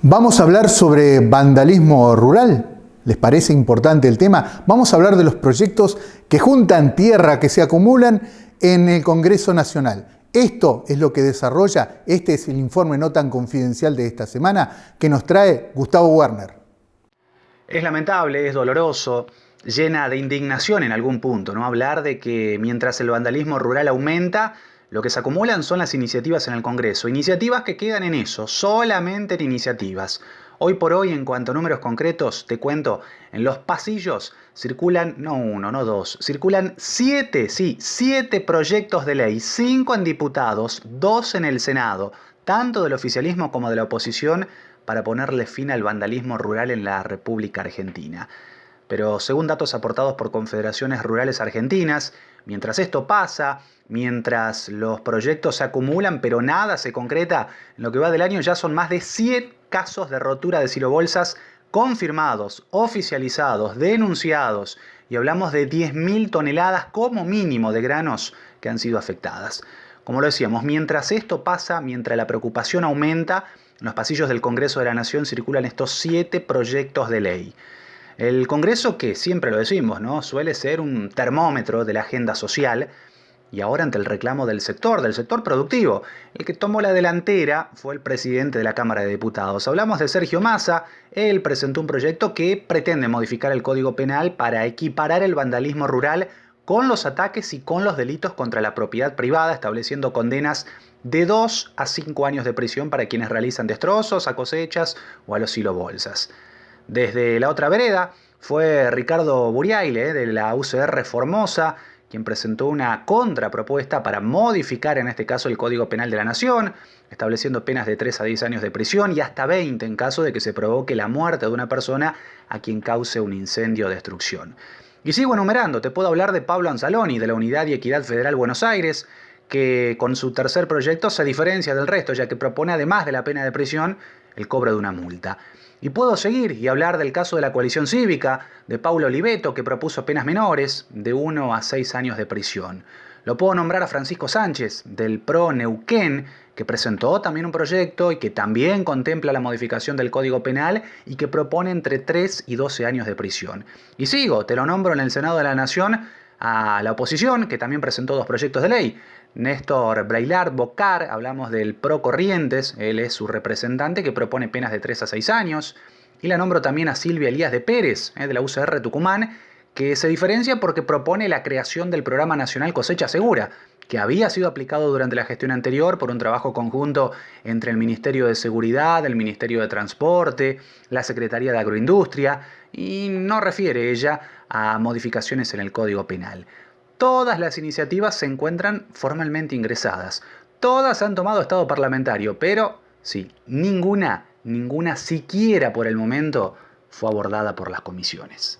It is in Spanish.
Vamos a hablar sobre vandalismo rural. ¿Les parece importante el tema? Vamos a hablar de los proyectos que juntan tierra, que se acumulan en el Congreso Nacional. Esto es lo que desarrolla, este es el informe no tan confidencial de esta semana que nos trae Gustavo Werner. Es lamentable, es doloroso, llena de indignación en algún punto, ¿no? Hablar de que mientras el vandalismo rural aumenta, lo que se acumulan son las iniciativas en el Congreso. Iniciativas que quedan en eso, solamente en iniciativas. Hoy por hoy, en cuanto a números concretos, te cuento, en los pasillos circulan, no uno, no dos, circulan 7 proyectos de ley, 5 en diputados, 2 en el Senado, tanto del oficialismo como de la oposición, para ponerle fin al vandalismo rural en la República Argentina. Pero según datos aportados por confederaciones rurales argentinas, mientras esto pasa, mientras los proyectos se acumulan pero nada se concreta, en lo que va del año ya son más de 100 casos de rotura de silobolsas confirmados, oficializados, denunciados, y hablamos de 10.000 toneladas como mínimo de granos que han sido afectadas. Como lo decíamos, mientras esto pasa, mientras la preocupación aumenta, en los pasillos del Congreso de la Nación circulan estos 7 proyectos de ley. El Congreso, que siempre lo decimos, ¿no?, suele ser un termómetro de la agenda social, y ahora ante el reclamo del sector productivo, el que tomó la delantera fue el presidente de la Cámara de Diputados. Hablamos de Sergio Massa. Él presentó un proyecto que pretende modificar el Código Penal para equiparar el vandalismo rural con los ataques y con los delitos contra la propiedad privada, estableciendo condenas de 2 a 5 años de prisión para quienes realizan destrozos a cosechas o a los silobolsas. Desde la otra vereda fue Ricardo Buriaile, de la UCR Formosa, quien presentó una contrapropuesta para modificar en este caso el Código Penal de la Nación, estableciendo penas de 3 a 10 años de prisión y hasta 20 en caso de que se provoque la muerte de una persona a quien cause un incendio o destrucción. Y sigo enumerando, te puedo hablar de Pablo Anzaloni, de la Unidad y Equidad Federal Buenos Aires, que con su tercer proyecto se diferencia del resto, ya que propone además de la pena de prisión el cobro de una multa. Y puedo seguir y hablar del caso de la coalición cívica, de Paulo Oliveto, que propuso penas menores, de 1 a 6 años de prisión. Lo puedo nombrar a Francisco Sánchez, del PRO Neuquén, que presentó también un proyecto y que también contempla la modificación del Código Penal y que propone entre 3 y 12 años de prisión. Y sigo, te lo nombro en el Senado de la Nación, a la oposición, que también presentó 2 proyectos de ley. Néstor Braillard Bocar, hablamos del PRO Corrientes, él es su representante, que propone penas de 3 a 6 años. Y la nombro también a Silvia Elías de Pérez, de la UCR Tucumán, que se diferencia porque propone la creación del Programa Nacional Cosecha Segura, que había sido aplicado durante la gestión anterior por un trabajo conjunto entre el Ministerio de Seguridad, el Ministerio de Transporte, la Secretaría de Agroindustria, y no refiere ella a modificaciones en el Código Penal. Todas las iniciativas se encuentran formalmente ingresadas. Todas han tomado estado parlamentario, pero sí, ninguna siquiera por el momento fue abordada por las comisiones.